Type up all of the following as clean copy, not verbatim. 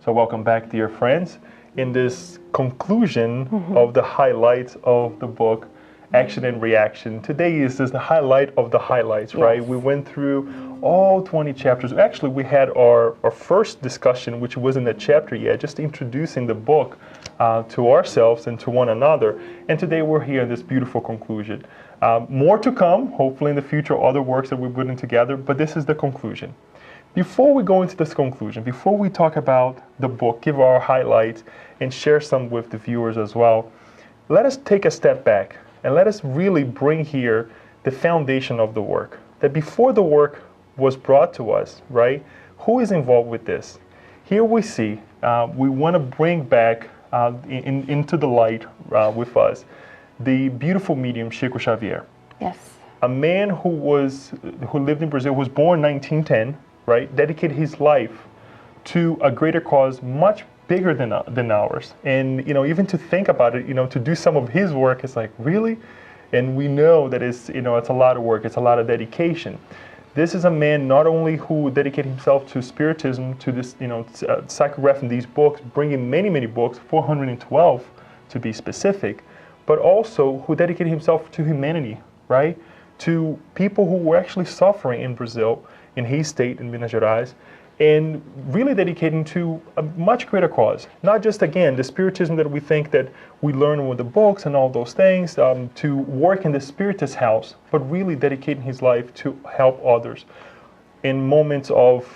So welcome back, dear friends, in this conclusion of the highlights of the book, Action and Reaction. Today is the highlight of the highlights, right? We went through all 20 chapters. Actually, we had our first discussion, which wasn't a chapter yet, just introducing the book to ourselves and to one another. And today we're here in this beautiful conclusion. More to come, hopefully in the future, other works that we're putting together, but this is the conclusion. Before we go into this conclusion, before we talk about the book, give our highlights, and share some with the viewers as well, let us take a step back and let us really bring here the foundation of the work. That before the work was brought to us, right, who is involved with this? Here we see, we want to bring back into the light with us the beautiful medium Chico Xavier. Yes. A man who lived in Brazil, was born in 1910, right, dedicated his life to a greater cause much bigger than ours. And, even to think about it, to do some of his work, it's like, really? And we know that it's a lot of work, it's a lot of dedication. This is a man not only who dedicated himself to Spiritism, to this, psychographing these books, bringing many, many books, 412 to be specific, but also who dedicated himself to humanity, right? To people who were actually suffering in Brazil, in his state, in Minas Gerais, and really dedicating to a much greater cause. Not just, again, the Spiritism that we think that we learn with the books and all those things, to work in the Spiritist house, but really dedicating his life to help others in moments of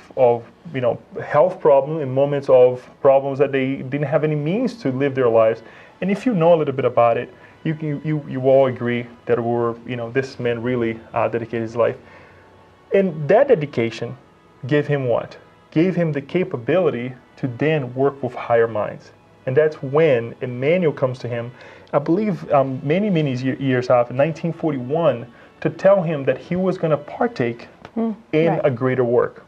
health problems, in moments of problems that they didn't have any means to live their lives. And if you know a little bit about it, you all agree that this man really dedicated his life. And that dedication gave him what? Gave him the capability to then work with higher minds. And that's when Emmanuel comes to him, I believe many years after, 1941, to tell him that he was going to partake in a greater work.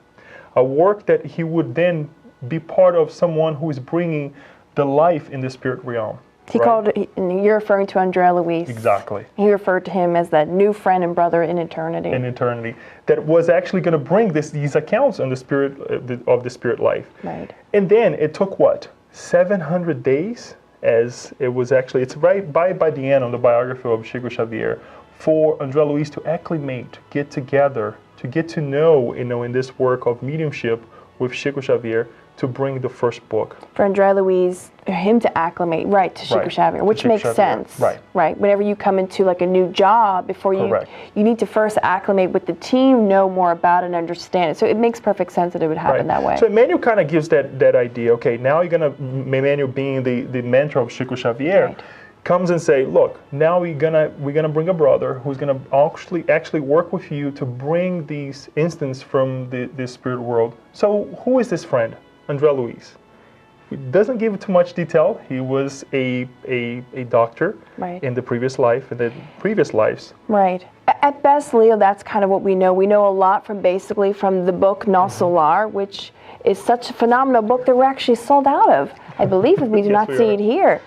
A work that he would then be part of someone who is bringing the life in the spirit realm. He called it, and you're referring to Andre Luiz. Exactly. He referred to him as that new friend and brother in eternity. In eternity. That was actually going to bring these accounts on the spirit of the spirit life. Right. And then it took what? 700 days, as it was actually, it's right by the end on the biography of Chico Xavier, for Andre Luiz to acclimate, to get together, to get to know, in this work of mediumship with Chico Xavier, to bring the first book. For Andre Luiz, him to acclimate, to Chico Xavier, which makes sense. Right. Whenever you come into like a new job, before you need to first acclimate with the team, know more about it and understand it. So it makes perfect sense that it would happen that way. So Emmanuel kind of gives that idea. Okay, now Emmanuel being the mentor of Chico Xavier, comes and say, look, now we're gonna bring a brother who's gonna actually work with you to bring these instances from the spirit world. So who is this friend? Andre Luiz. He doesn't give too much detail. He was a doctor in the previous life, in the previous lives. Right. At best, Leo, that's kind of what we know. We know a lot from the book No Solar, which is such a phenomenal book that we're actually sold out of. I believe we do not see it here.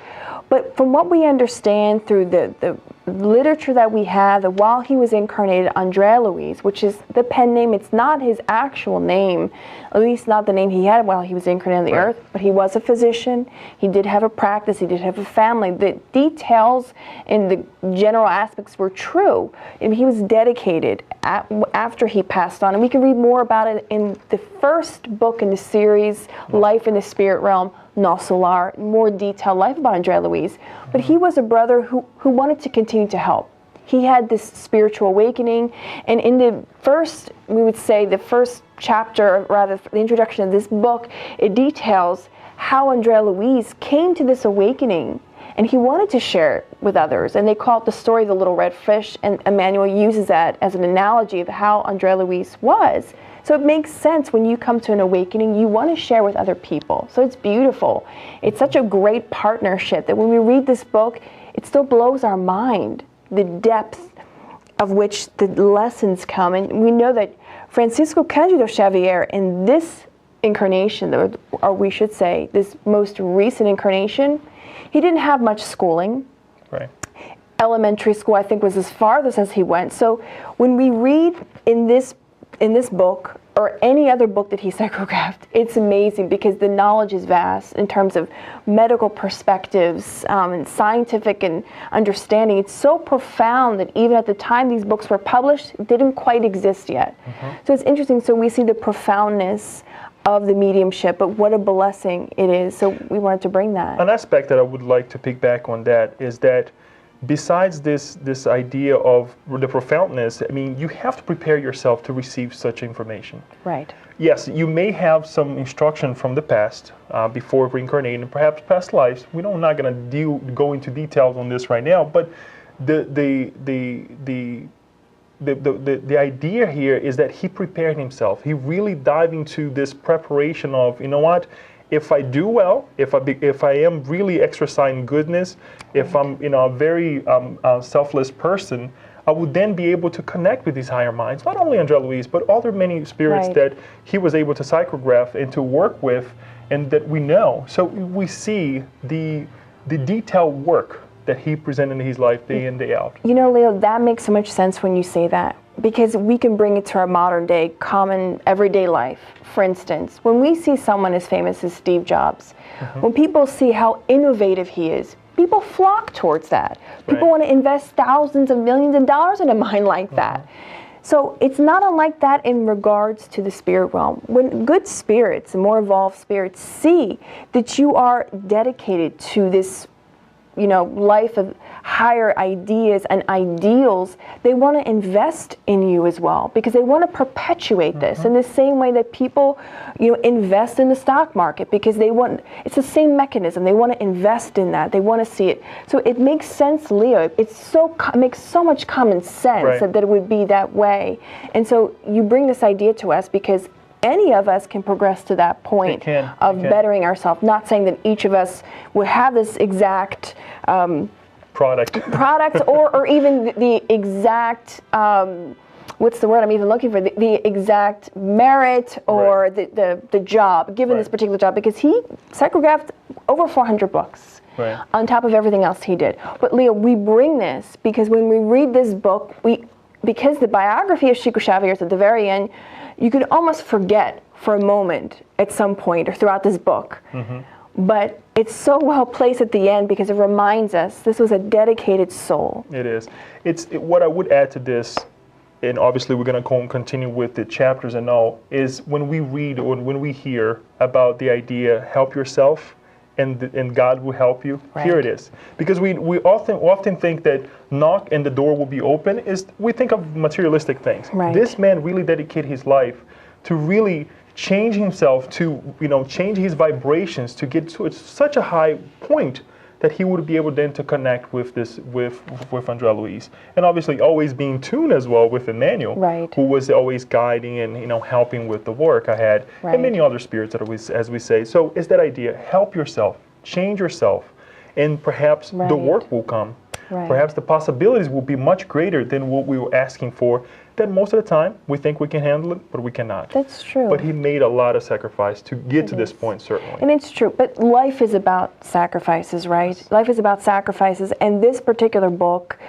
But from what we understand through the literature that we have, that while he was incarnated, Andre Luiz, which is the pen name, it's not his actual name, at least not the name he had while he was incarnated on the earth, but he was a physician, he did have a practice, he did have a family. The details and the general aspects were true. And he was dedicated after he passed on. And we can read more about it in the first book in the series, Life in the Spirit Realm, No Solar, more detailed life about Andre Luiz. But he was a brother who wanted to continue to help. He had this spiritual awakening, and in the first, we would say the first chapter, or rather the introduction of this book, it details how Andre Luiz came to this awakening, and he wanted to share it with others. And they call it the story of the little red fish, and Emmanuel uses that as an analogy of how Andre Luiz was. So it makes sense when you come to an awakening, you want to share with other people. So it's beautiful. It's such a great partnership that when we read this book, it still blows our mind, the depth of which the lessons come. And we know that Francisco Cândido Xavier in this incarnation, or we should say this most recent incarnation, he didn't have much schooling. Right. Elementary school, I think, was as farthest as he went. So when we read in this in this book or any other book that he psychographed, it's amazing because the knowledge is vast in terms of medical perspectives and scientific and understanding. It's so profound that even at the time these books were published, it didn't quite exist yet. So it's interesting. So we see the profoundness of the mediumship, but what a blessing it is. So we wanted to bring that. An aspect that I would like to pick back on that is that besides this idea of the profoundness, I mean, you have to prepare yourself to receive such information. Right. Yes, you may have some instruction from the past before reincarnating, perhaps past lives. We're not going to go into details on this right now, but the idea here is that he prepared himself. He really dived into this preparation of, you know what? If I do well, if I am really exercising goodness, if I'm a very selfless person, I would then be able to connect with these higher minds. Not only Andre Luiz, but other many spirits that he was able to psychograph and to work with, and that we know. So we see the detailed work that he presented in his life day in, day out. You know, Leo, that makes so much sense when you say that, because we can bring it to our modern day, common, everyday life. For instance, when we see someone as famous as Steve Jobs, when people see how innovative he is, people flock towards that. People want to invest thousands of millions of dollars in a mind like that. So it's not unlike that in regards to the spirit realm. When good spirits and more evolved spirits see that you are dedicated to this life of higher ideas and ideals, they want to invest in you as well, because they want to perpetuate this in the same way that people, invest in the stock market, because it's the same mechanism. They want to invest in that. They want to see it. So it makes sense, Leo. It makes so much common sense that it would be that way. And so you bring this idea to us because any of us can progress to that point of bettering ourselves. Not saying that each of us would have this exact product or even the exact what's the word I'm even looking for, the exact merit or the job, given this particular job, because he psychographed over 400 books on top of everything else he did. But Leo, we bring this because when we read this book, because the biography of Chico Xavier is at the very end, you could almost forget for a moment at some point or throughout this book. But it's so well placed at the end because it reminds us this was a dedicated soul. It is. What I would add to this, and obviously we're going to continue with the chapters and all, is when we read or when we hear about the idea, help yourself, and God will help you. Here it is. Because we often think that knock and the door will be open. We think of materialistic things. This man really dedicated his life to really change himself, to change his vibrations, to get to such a high point that he would be able then to connect with Andre Luiz, and obviously always being tuned as well with Emmanuel, who was always guiding and helping with the work I had, and many other spirits that as we say. So it's that idea: help yourself, change yourself, and perhaps the work will come. Perhaps the possibilities will be much greater than what we were asking for. That most of the time we think we can handle it, but we cannot. That's true. But he made a lot of sacrifice to get to this point, certainly. And it's true. But life is about sacrifices, right? Life is about sacrifices. And this particular book,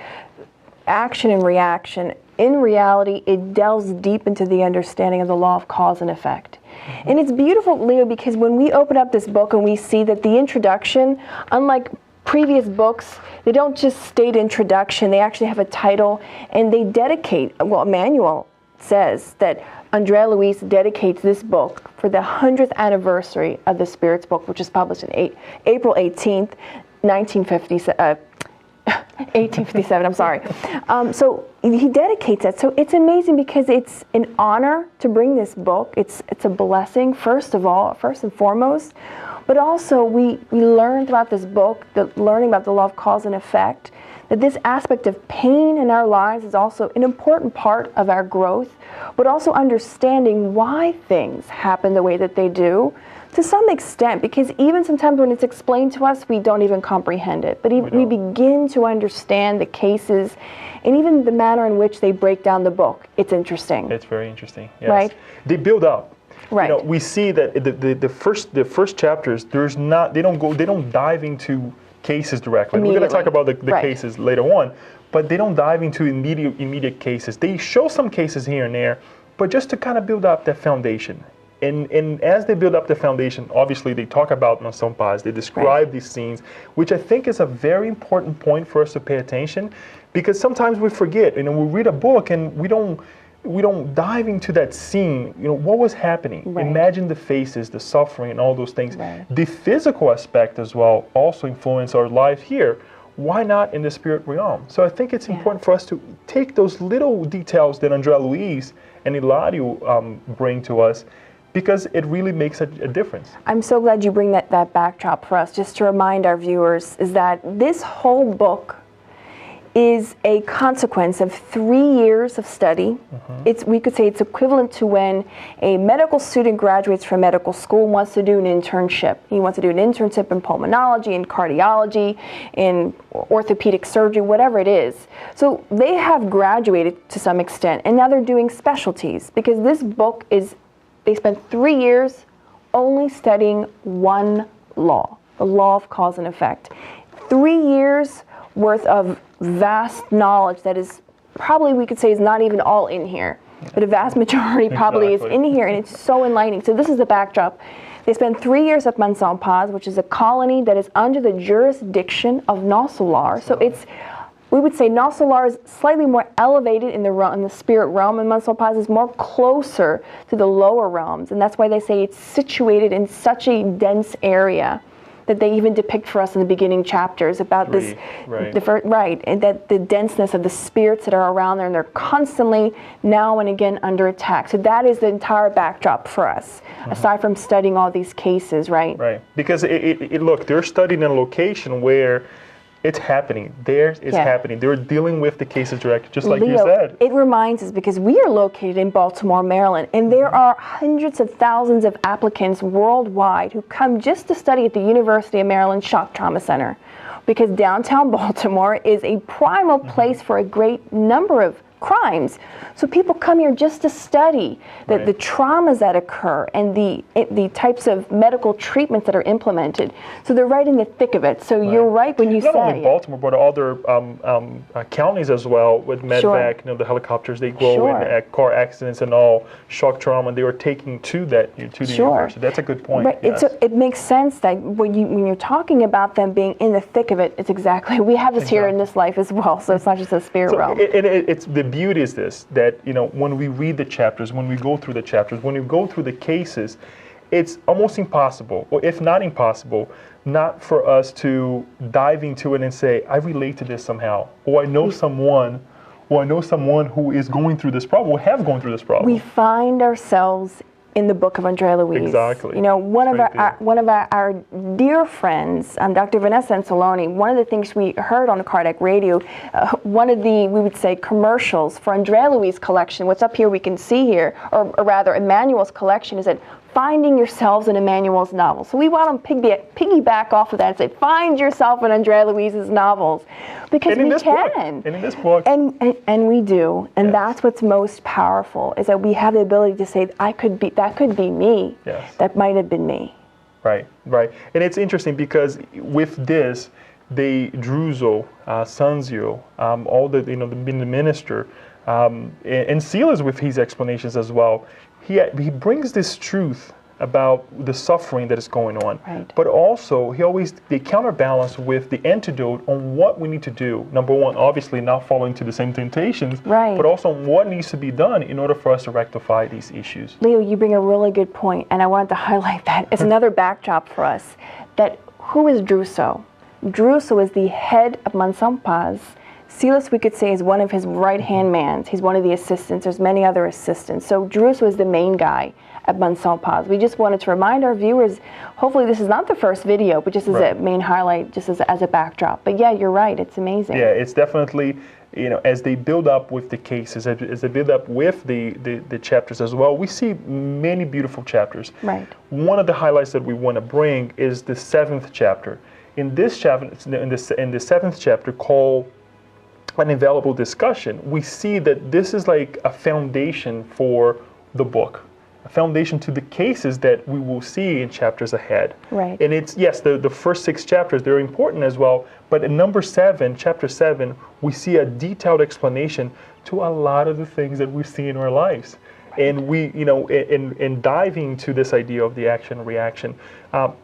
Action and Reaction, in reality, it delves deep into the understanding of the law of cause and effect. And it's beautiful, Leo, because when we open up this book and we see that the introduction, unlike previous books, they don't just state introduction, they actually have a title, and they dedicate, Emmanuel says that Andre Luiz dedicates this book for the 100th anniversary of the Spirits book, which is published in April 18th, 1857, I'm sorry. So he dedicates that. So it's amazing because it's an honor to bring this book. It's a blessing, first and foremost. But also we learn throughout this book, learning about the law of cause and effect, that this aspect of pain in our lives is also an important part of our growth, but also understanding why things happen the way that they do to some extent, because even sometimes when it's explained to us, we don't even comprehend it. But we begin to understand the cases and even the manner in which they break down the book. It's interesting. It's very interesting, yes. Right? They build up. We see that the first chapters, they don't dive into cases directly. We're going to talk about the cases later on, but they don't dive into immediate cases. They show some cases here and there, but just to kind of build up that foundation. And as they build up the foundation, obviously they talk about Mansão Paz, they describe these scenes, which I think is a very important point for us to pay attention, because sometimes we forget, we read a book and we don't dive into that scene, what was happening. Right. Imagine the faces, the suffering, and all those things. Right. The physical aspect as well also influence our life here. Why not in the spirit realm? So I think it's important for us to take those little details that Andre Luiz and Hilario bring to us, because it really makes a difference. I'm so glad you bring that backdrop for us, just to remind our viewers, is that this whole book is a consequence of 3 years of study. We could say it's equivalent to when a medical student graduates from medical school and wants to do an internship. He wants to do an internship in pulmonology, in cardiology, in orthopedic surgery, whatever it is. So they have graduated to some extent, and now they're doing specialties, because this book they spent 3 years only studying one law, the law of cause and effect. 3 years worth of vast knowledge that is probably, we could say, is not even all in here, but a vast majority probably is in here, and it's so enlightening. So this is the backdrop. They spent 3 years at Mansão Paz, which is a colony that is under the jurisdiction of Nosso Lar. So we would say Nosso Lar is slightly more elevated in the spirit realm, and Mansão Paz is more closer to the lower realms, and that's why they say it's situated in such a dense area that they even depict for us in the beginning chapters about and that the denseness of the spirits that are around there, and they're constantly now and again under attack. So that is the entire backdrop for us, aside from studying all these cases, right? Right, because look, they're studying in a location where it's happening. It's happening. They're dealing with the cases directly, just like you said. It reminds us, because we are located in Baltimore, Maryland, and there are hundreds of thousands of applicants worldwide who come just to study at the University of Maryland Shock Trauma Center, because downtown Baltimore is a primal place for a great number of crimes. So people come here just to study the traumas that occur and the types of medical treatments that are implemented. So they're right in the thick of it. So you're right when you say... Not only Baltimore, but other counties as well, with medvac, the helicopters, they go in car accidents and all, shock trauma, they were taking to the university. That's a good point. Right. Yes. It makes sense that when you're talking about them being in the thick of it, it's exactly, we have this here in this life as well, so it's not just a spirit realm. It's the beauty is this, that when we read the chapters, when we go through the chapters, when we go through the cases, it's almost impossible, or if not impossible, not for us to dive into it and say, I relate to this somehow, or I know someone who is going through this problem, or have gone through this problem. We find ourselves in the book of Andre Luiz. Exactly. One of our dear friends, Dr. Vanessa Anzalone, one of the things we heard on the Cardiac Radio, one of the, we would say, commercials for Andre Luiz collection, what's up here we can see here, or rather Emmanuel's collection, is that finding yourselves in Emmanuel's novel. So we want to piggyback off of that and say, find yourself in Andre Luiz's novels, because we can. And in this book. And we do. And that's what's most powerful, is that we have the ability to say, that could be me. Yes. That might have been me. Right. And it's interesting, because with this, Druso, Sanzio, all the minister, and Silas with his explanations as well, he brings this truth about the suffering that is going on. Right. But also, they counterbalance with the antidote on what we need to do. Number one, obviously not falling into the same temptations, but also what needs to be done in order for us to rectify these issues. Leo, you bring a really good point, and I wanted to highlight that. It's another backdrop for us, that who is Druso? Druso is the head of Mansão Paz. Silas, we could say, is one of his right-hand mans. He's one of the assistants. There's many other assistants. So Druso is the main guy at Mansão Paz. We just wanted to remind our viewers, hopefully this is not the first video, but just as a main highlight, just as a backdrop. But yeah, you're right. It's amazing. Yeah, it's definitely, as they build up with the cases, as they build up with the chapters as well, we see many beautiful chapters. Right. One of the highlights that we want to bring is the 7th chapter. In this chapter, in the 7th chapter, called An Invaluable Discussion, we see that this is like a foundation for the book, a foundation to the cases that we will see in chapters ahead. Right. And it's, yes, the first 6 chapters, they're important as well, but in number 7, chapter 7, we see a detailed explanation to a lot of the things that we see in our lives. And we, in diving to this idea of the action and reaction,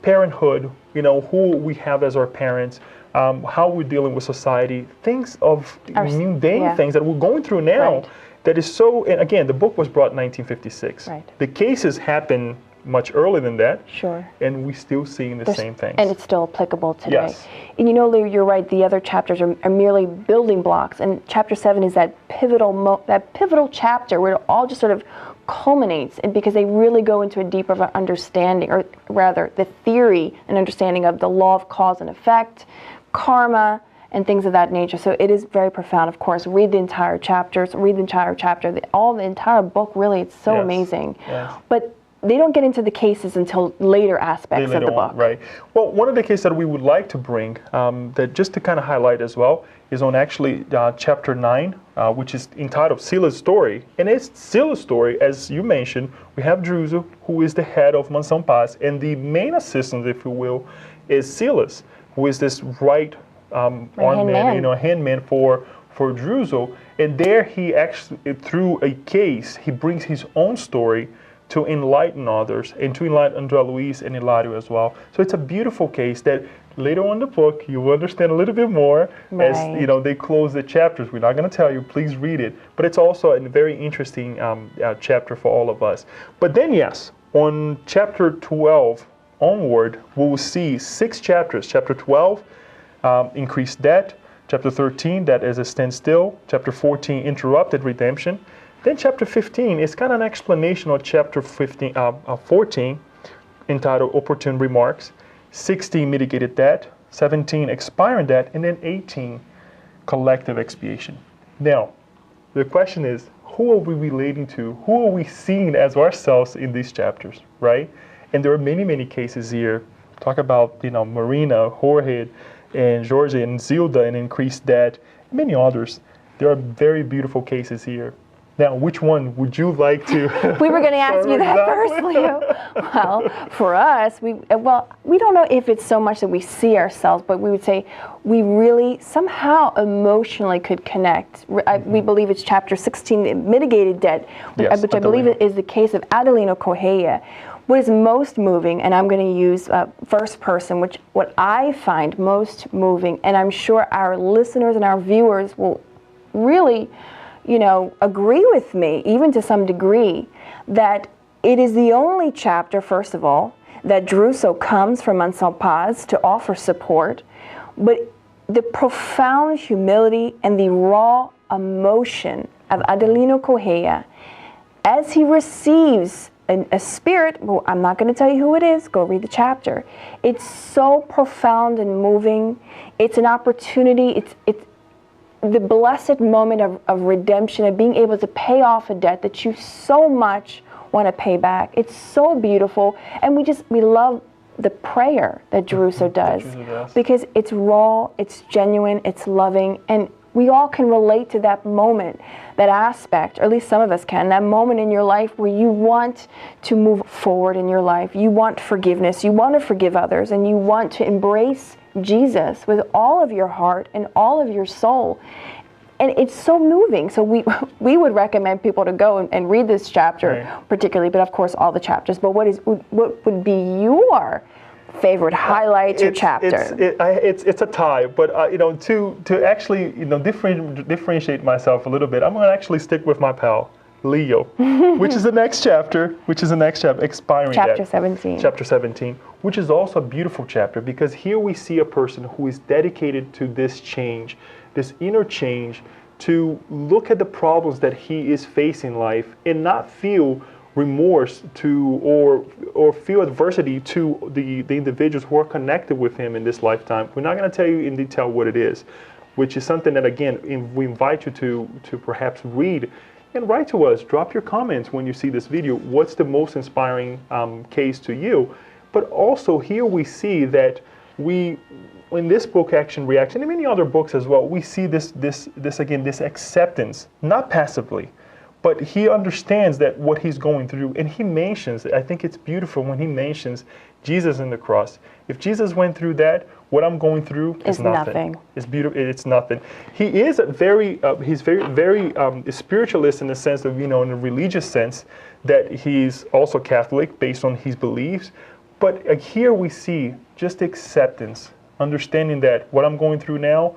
parenthood, who we have as our parents, how we're dealing with society, things of mundane things that we're going through now that is so, and again, the book was brought in 1956. The cases happen much earlier than that. Sure. And we still seeing the same things. And it's still applicable today. Yes. And Lou, you're right, the other chapters are merely building blocks. And chapter 7 is that pivotal chapter where it all just sort of culminates, and because they really go into a deeper understanding, or rather the theory and understanding of the law of cause and effect, karma, and things of that nature. So it is very profound, of course. Read the entire chapters, the entire book, really, it's so amazing. Yes. But they don't get into the cases until later aspects of the book. Right. Well, one of the cases that we would like to bring, that just to kind of highlight as well, is on actually chapter 9, which is entitled Sila's Story. And it's Sila's story, as you mentioned. We have Druso, who is the head of Mansão Paz, and the main assistant, if you will, is Silas, who is this armed man, handman for Druso. And there he actually, through a case, he brings his own story to enlighten others, and to enlighten Andre Luiz and Hilario as well. So it's a beautiful case that later on in the book you will understand a little bit more as they close the chapters. We're not going to tell you, please read it, but it's also a very interesting chapter for all of us. But then on chapter 12 onward, we will see 6 chapters. Chapter 12, increased debt. Chapter 13, that is a standstill. Chapter 14, interrupted redemption. Then chapter 15 is kind of an explanation of chapter 14, entitled Opportune Remarks. 16, mitigated debt. 17, expiring debt. And then 18, collective expiation. Now, the question is, who are we relating to? Who are we seeing as ourselves in these chapters, right? And there are many, many cases here. Talk about, Marina, Jorge, and Jorge, and Zilda, and increased debt, and many others. There are very beautiful cases here. Now, which one would you like to? We were going to ask you that first, Leo. Well, for us, we don't know if it's so much that we see ourselves, but we would say we really somehow emotionally could connect. We believe it's chapter 16, mitigated debt, which I believe is the case of Adelino Correia. What is most moving, and I'm going to use first person, what I find most moving, and I'm sure our listeners and our viewers will really agree with me, even to some degree, that it is the only chapter, first of all, that Druso comes from Mansão Paz to offer support, but the profound humility and the raw emotion of Adelino Correia as he receives a spirit, well, I'm not going to tell you who it is, go read the chapter. It's so profound and moving. It's an opportunity, it's the blessed moment of redemption, of being able to pay off a debt that you so much want to pay back. It's so beautiful, and we love the prayer that Druso does, because it's raw, it's genuine, it's loving, and we all can relate to that moment, that aspect, or at least some of us can, that moment in your life where you want to move forward in your life. You want forgiveness, you want to forgive others, and you want to embrace Jesus with all of your heart and all of your soul. And it's so moving. So we would recommend people to go and read this chapter, particularly, but of course all the chapters. But what would be your favorite highlight or chapter? It's a tie, but to actually differentiate myself a little bit, I'm going to actually stick with my pal Leo, which is the next chapter, expiring chapter debt. 17. Chapter 17, which is also a beautiful chapter, because here we see a person who is dedicated to this change, this inner change, to look at the problems that he is facing in life and not feel remorse or feel adversity to the individuals who are connected with him in this lifetime. We're not going to tell you in detail what it is, which is something that, again, we invite you to perhaps read and write to us. Drop your comments when you see this video. What's the most inspiring case to you? But also here we see that in this book, Action Reaction, and many other books as well, we see this acceptance, not passively, But he understands that what he's going through, and he mentions, I think it's beautiful when he mentions Jesus in the cross. If Jesus went through that, what I'm going through is nothing. It's beautiful. It's nothing. He is he's very spiritualist in the sense of, in a religious sense, that he's also Catholic based on his beliefs. But here we see just acceptance, understanding that what I'm going through now,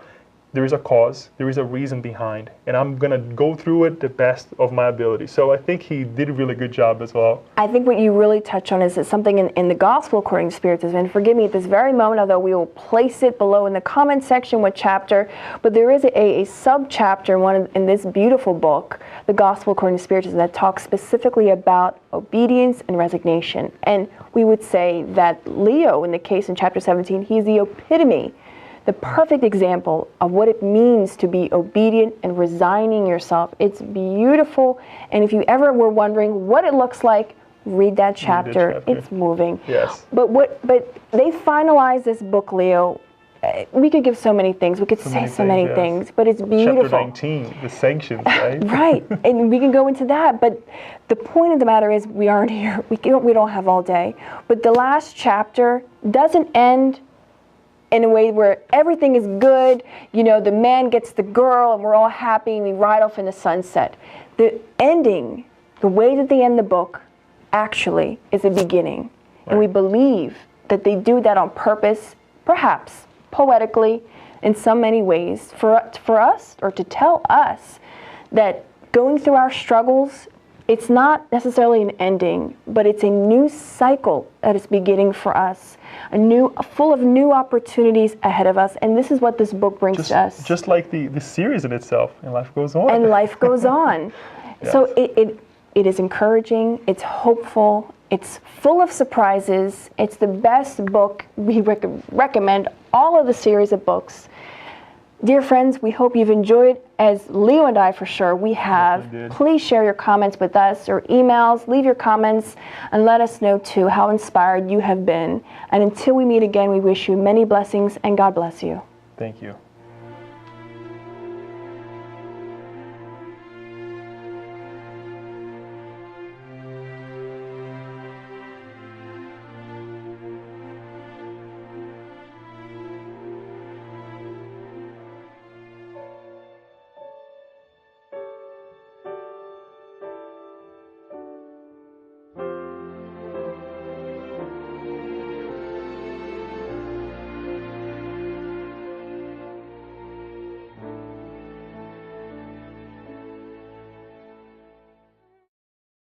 there is a cause, there is a reason behind, and I'm going to go through it the best of my ability. So I think he did a really good job as well. I think what you really touch on is that something in the Gospel according to Spiritism, and forgive me at this very moment, although we will place it below in the comment section what chapter, but there is a sub-chapter in this beautiful book, the Gospel according to Spiritism, that talks specifically about obedience and resignation. And we would say that Leo, in the case in chapter 17, he's the epitome, the perfect example of what it means to be obedient and resigning yourself. It's beautiful, and if you ever were wondering what it looks like, read that chapter. It's moving. Yes. But they finalized this book, Leo. We could give so many things. We could say so many things, but it's beautiful. Chapter 19, the sanctions, right? Right, and we can go into that. But the point of the matter is, we aren't here. We don't have all day. But the last chapter doesn't end in a way where everything is good, the man gets the girl and we're all happy and we ride off in the sunset. The ending, the way that they end the book, actually is the beginning. Right. And we believe that they do that on purpose, perhaps poetically, in so many ways, for us, or to tell us that going through our struggles, it's not necessarily an ending, but it's a new cycle that is beginning for us, full of new opportunities ahead of us. And this is what this book brings to us. Just like the series in itself, and life goes on. And life goes on. Yes. So it is encouraging, it's hopeful, it's full of surprises. It's the best book. We recommend all of the series of books. Dear friends, we hope you've enjoyed, as Leo and I for sure, we have. Please share your comments with us or emails. Leave your comments and let us know too how inspired you have been. And until we meet again, we wish you many blessings and God bless you. Thank you.